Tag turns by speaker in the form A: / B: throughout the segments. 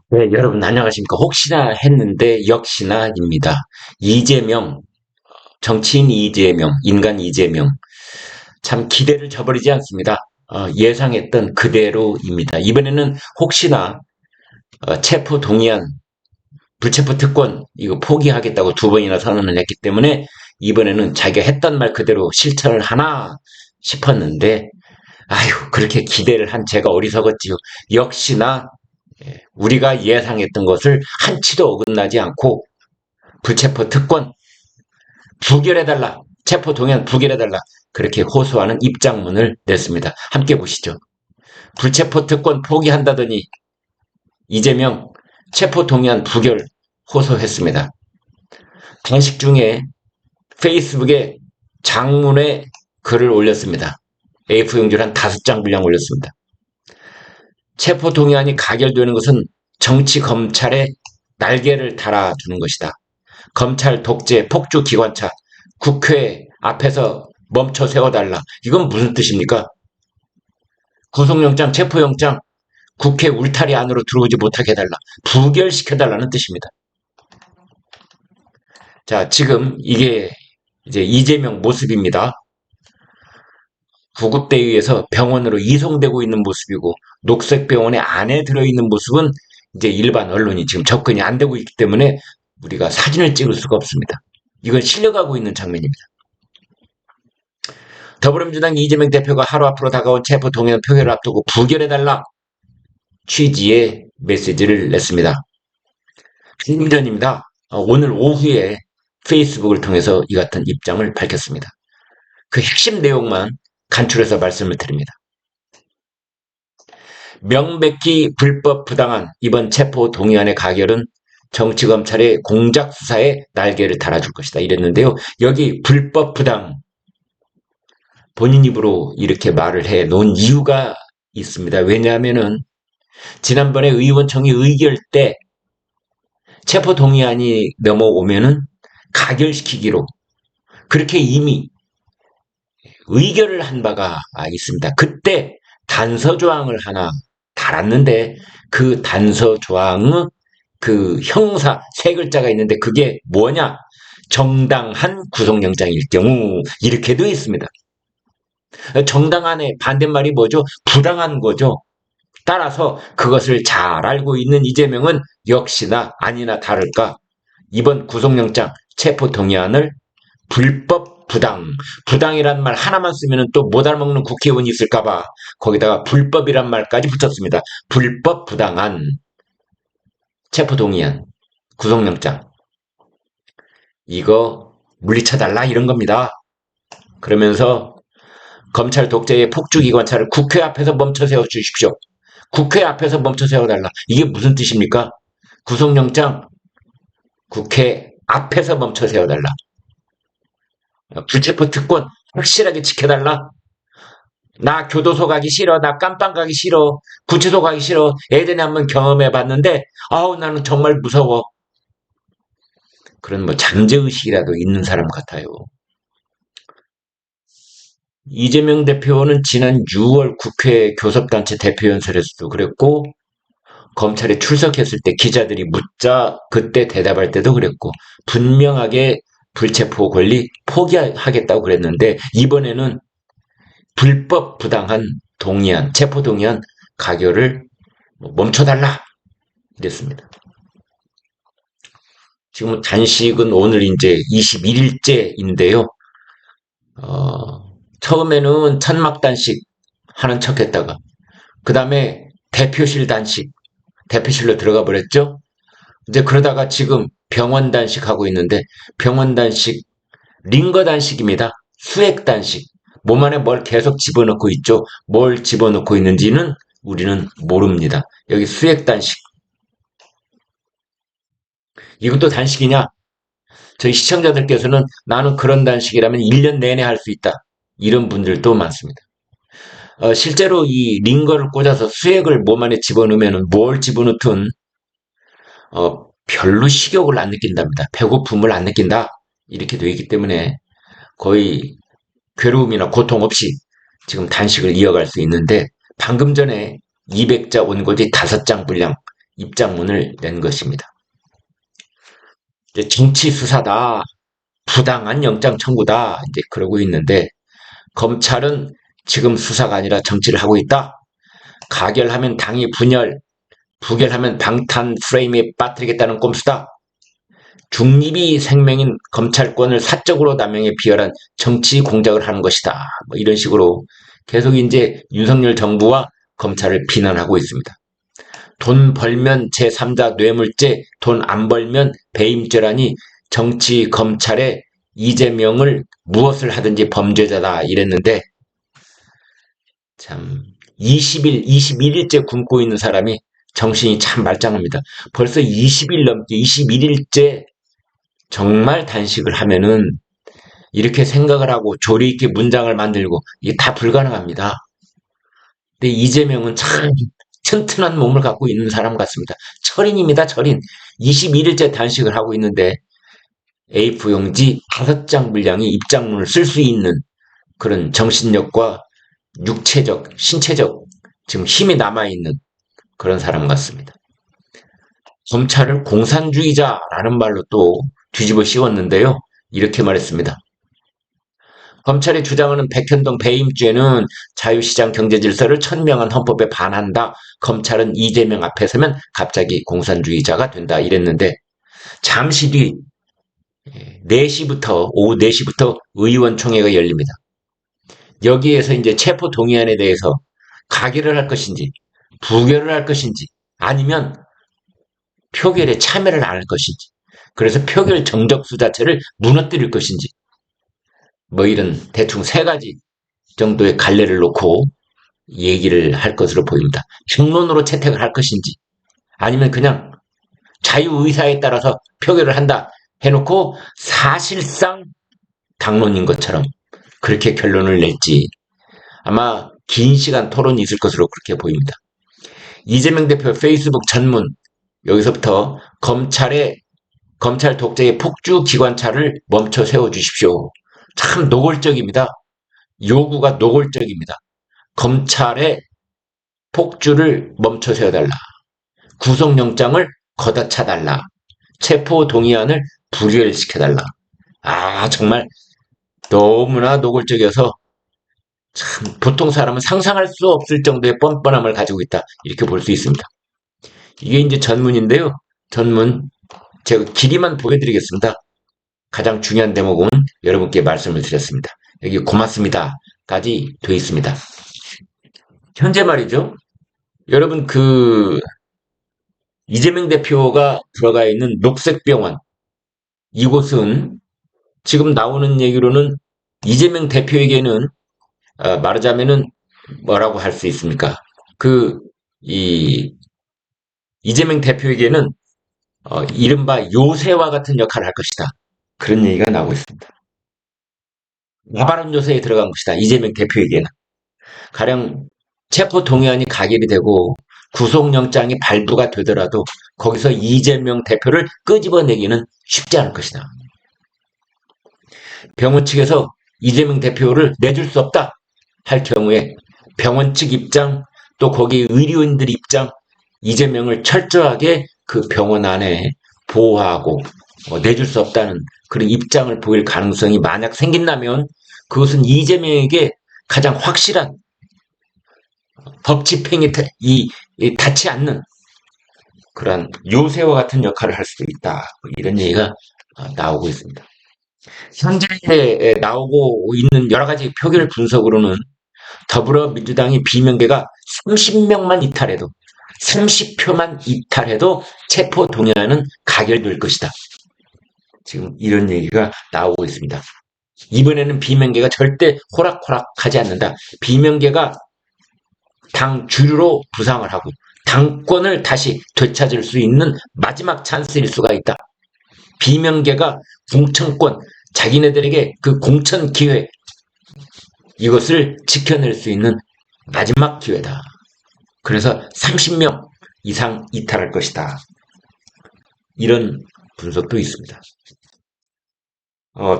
A: 네, 여러분 안녕하십니까. 혹시나 했는데 역시나입니다. 이재명, 정치인 이재명, 인간 이재명. 참 기대를 저버리지 않습니다. 예상했던 그대로입니다. 이번에는 혹시나 체포 동의안, 불체포 특권 이거 포기하겠다고 두 번이나 선언을 했기 때문에 이번에는 자기가 했던 말 그대로 실천을 하나 싶었는데 아휴 그렇게 기대를 한 제가 어리석었지요. 역시나 우리가 예상했던 것을 한치도 어긋나지 않고 불체포 특권 부결해달라. 체포 동의안 부결해달라. 그렇게 호소하는 입장문을 냈습니다. 함께 보시죠. 불체포 특권 포기한다더니 이재명 체포 동의안 부결 호소했습니다. 단식 중에 페이스북에 장문의 글을 올렸습니다. A4용지를 한 5장 분량 올렸습니다. 체포 동의안이 가결되는 것은 정치 검찰에 날개를 달아주는 것이다. 검찰 독재 폭주 기관차 국회 앞에서 멈춰 세워달라. 이건 무슨 뜻입니까? 구속영장, 체포영장 국회 울타리 안으로 들어오지 못하게 해달라. 부결시켜달라는 뜻입니다. 자, 지금 이게 이제 이재명 모습입니다. 구급대의에서 병원으로 이송되고 있는 모습이고 녹색병원에 안에 들어있는 모습은 이제 일반 언론이 지금 접근이 안 되고 있기 때문에 우리가 사진을 찍을 수가 없습니다. 이건 실려가고 있는 장면입니다. 더불어민주당 이재명 대표가 하루 앞으로 다가온 체포 동의안 표결을 앞두고 부결해달라 취지의 메시지를 냈습니다. 좀 전입니다. 오늘 오후에 페이스북을 통해서 이 같은 입장을 밝혔습니다. 그 핵심 내용만 간추려서 말씀을 드립니다. 명백히 불법 부당한 이번 체포 동의안의 가결은 정치검찰의 공작 수사에 날개를 달아줄 것이다 이랬는데요. 여기 불법 부당 본인 입으로 이렇게 말을 해 놓은 이유가 있습니다. 왜냐하면은 지난번에 의원총회 의결 때 체포 동의안이 넘어오면은 가결시키기로 그렇게 이미 의결을 한 바가 있습니다. 그때 단서 조항을 하나 달았는데 그 단서 조항의 그 형사 세 글자가 있는데 그게 뭐냐? 정당한 구속영장일 경우 이렇게 되어 있습니다. 정당한의 반대말이 뭐죠? 부당한 거죠. 따라서 그것을 잘 알고 있는 이재명은 역시나 아니나 다를까 이번 구속영장 체포 동의안을 불법 부당, 부당이란 말 하나만 쓰면 또 못 알아먹는 국회의원이 있을까봐 거기다가 불법이란 말까지 붙였습니다. 불법 부당한 체포 동의안, 구속영장 이거 물리쳐달라 이런 겁니다. 그러면서 검찰 독재의 폭주기관차를 국회 앞에서 멈춰 세워주십시오. 국회 앞에서 멈춰 세워달라. 이게 무슨 뜻입니까? 구속영장 국회 앞에서 멈춰 세워달라. 불체포 특권 확실하게 지켜달라. 나 교도소 가기 싫어. 나 깜빵 가기 싫어. 구치소 가기 싫어. 예전에 한번 경험해 봤는데 아우 나는 정말 무서워. 그런 뭐 잠재의식이라도 있는 사람 같아요. 이재명 대표는 지난 6월 국회 교섭단체 대표연설에서도 그랬고 검찰에 출석했을 때 기자들이 묻자 그때 대답할 때도 그랬고 분명하게 불체포 권리 포기하겠다고 그랬는데 이번에는 불법 부당한 동의안, 체포 동의안 가결을 멈춰달라 이랬습니다. 지금 단식은 오늘 이제 21일째인데요. 처음에는 천막 단식 하는 척 했다가 그 다음에 대표실 단식, 대표실로 들어가 버렸죠. 이제 그러다가 지금 병원 단식하고 있는데 병원 단식, 링거 단식입니다. 수액 단식. 몸 안에 뭘 계속 집어넣고 있죠. 뭘 집어넣고 있는지는 우리는 모릅니다. 여기 수액 단식. 이것도 단식이냐? 저희 시청자들께서는 나는 그런 단식이라면 1년 내내 할 수 있다. 이런 분들도 많습니다. 실제로 이 링거를 꽂아서 수액을 몸 안에 집어넣으면 뭘 집어넣든 별로 식욕을 안 느낀답니다. 배고픔을 안 느낀다. 이렇게 되어 있기 때문에 거의 괴로움이나 고통 없이 지금 단식을 이어갈 수 있는데 방금 전에 200자 원고지 5장 분량 입장문을 낸 것입니다. 이제 정치 수사다, 부당한 영장 청구다, 이제 그러고 있는데, 검찰은 지금 수사가 아니라 정치를 하고 있다. 가결하면 당이 분열, 부결하면 방탄 프레임에 빠뜨리겠다는 꼼수다. 중립이 생명인 검찰권을 사적으로 남용해 비열한 정치 공작을 하는 것이다. 뭐 이런 식으로 계속 이제 윤석열 정부와 검찰을 비난하고 있습니다. 돈 벌면 제3자 뇌물죄, 돈 안 벌면 배임죄라니 정치 검찰에 이재명을 무엇을 하든지 범죄자다 이랬는데 참 21일째 굶고 있는 사람이 정신이 참 말짱합니다. 벌써 20일 넘게 21일째 정말 단식을 하면은 이렇게 생각을 하고 조리 있게 문장을 만들고 이게 다 불가능합니다. 근데 이재명은 참 튼튼한 몸을 갖고 있는 사람 같습니다. 철인입니다, 철인. 21일째 단식을 하고 있는데 A4용지 5장 분량의 입장문을 쓸 수 있는 그런 정신력과 육체적, 신체적 지금 힘이 남아있는 그런 사람 같습니다. 검찰을 공산주의자라는 말로 또 뒤집어 씌웠는데요. 이렇게 말했습니다. 검찰이 주장하는 백현동 배임죄는 자유시장 경제질서를 천명한 헌법에 반한다. 검찰은 이재명 앞에 서면 갑자기 공산주의자가 된다. 이랬는데 잠시 뒤 4시부터 오후 4시부터 의원총회가 열립니다. 여기에서 이제 체포 동의안에 대해서 가결을 할 것인지 부결을 할 것인지 아니면 표결에 참여를 안 할 것인지 그래서 표결 정적수 자체를 무너뜨릴 것인지 뭐 이런 대충 3가지 정도의 갈래를 놓고 얘기를 할 것으로 보입니다. 평론으로 채택을 할 것인지 아니면 그냥 자유의사에 따라서 표결을 한다 해놓고 사실상 당론인 것처럼 그렇게 결론을 낼지 아마 긴 시간 토론이 있을 것으로 그렇게 보입니다. 이재명 대표 페이스북 전문 여기서부터 검찰 독재의 폭주 기관차를 멈춰 세워주십시오. 참 노골적입니다. 요구가 노골적입니다. 검찰의 폭주를 멈춰 세워달라. 구속영장을 걷어차달라. 체포 동의안을 부결시켜달라. 정말 너무나 노골적이어서 참 보통 사람은 상상할 수 없을 정도의 뻔뻔함을 가지고 있다. 이렇게 볼 수 있습니다. 이게 이제 전문인데요. 전문 제가 길이만 보여드리겠습니다. 가장 중요한 대목은 여러분께 말씀을 드렸습니다. 여기 고맙습니다까지 되어 있습니다. 현재 말이죠. 여러분 이재명 대표가 들어가 있는 녹색병원 이곳은 지금 나오는 얘기로는 이재명 대표에게는 말하자면은 뭐라고 할 수 있습니까? 이재명 대표에게는 이른바 요새와 같은 역할을 할 것이다. 그런 얘기가 나오고 있습니다. 나바론 요새에 들어간 것이다. 이재명 대표에게는. 가령 체포 동의안이 가결이 되고 구속영장이 발부가 되더라도 거기서 이재명 대표를 끄집어내기는 쉽지 않을 것이다. 병원 측에서 이재명 대표를 내줄 수 없다 할 경우에 병원 측 입장 또 거기 의료인들 입장 이재명을 철저하게 그 병원 안에 보호하고 내줄 수 없다는 그런 입장을 보일 가능성이 만약 생긴다면 그것은 이재명에게 가장 확실한 법 집행에 닿지 않는 그러한 요새와 같은 역할을 할 수도 있다. 이런 얘기가 나오고 있습니다. 현재 나오고 있는 여러 가지 표결 분석으로는 더불어민주당이 비명계가 30명만 이탈해도 30표만 이탈해도 체포 동의안은 가결될 것이다. 지금 이런 얘기가 나오고 있습니다. 이번에는 비명계가 절대 호락호락하지 않는다. 비명계가 당 주류로 부상을 하고 당권을 다시 되찾을 수 있는 마지막 찬스일 수가 있다. 비명계가 공천권, 자기네들에게 그 공천 기회 이것을 지켜낼 수 있는 마지막 기회다. 그래서 30명 이상 이탈할 것이다. 이런 분석도 있습니다.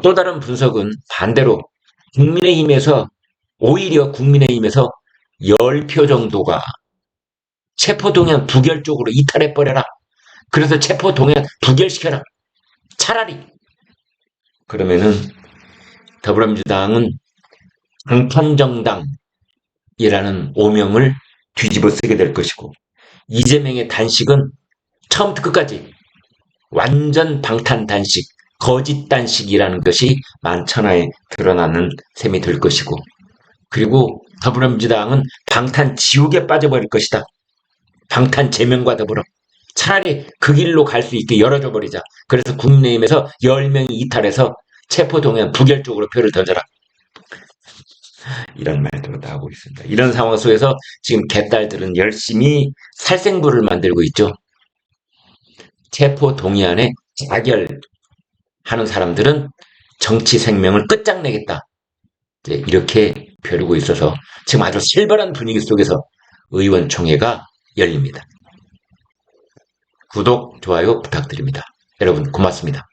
A: 또 다른 분석은 반대로 오히려 국민의힘에서 10표 정도가 체포동의안 부결적으로 이탈해버려라. 그래서 체포동의안 부결시켜라. 차라리. 그러면은 더불어민주당은 방탄정당이라는 오명을 뒤집어 쓰게 될 것이고, 이재명의 단식은 처음부터 끝까지 완전 방탄 단식, 거짓 단식이라는 것이 만천하에 드러나는 셈이 될 것이고, 그리고 더불어민주당은 방탄 지옥에 빠져버릴 것이다. 방탄 제명과 더불어 차라리 그 길로 갈 수 있게 열어줘 버리자. 그래서 국민의힘에서 10명이 이탈해서 체포동의안 부결적으로 표를 던져라. 이런 말도 나오고 있습니다. 이런 상황 속에서 지금 개딸들은 열심히 살생부를 만들고 있죠. 체포동의안에 자결하는 사람들은 정치 생명을 끝장내겠다. 이렇게 벼르고 있어서 지금 아주 살벌한 분위기 속에서 의원총회가 열립니다. 구독, 좋아요 부탁드립니다. 여러분 고맙습니다.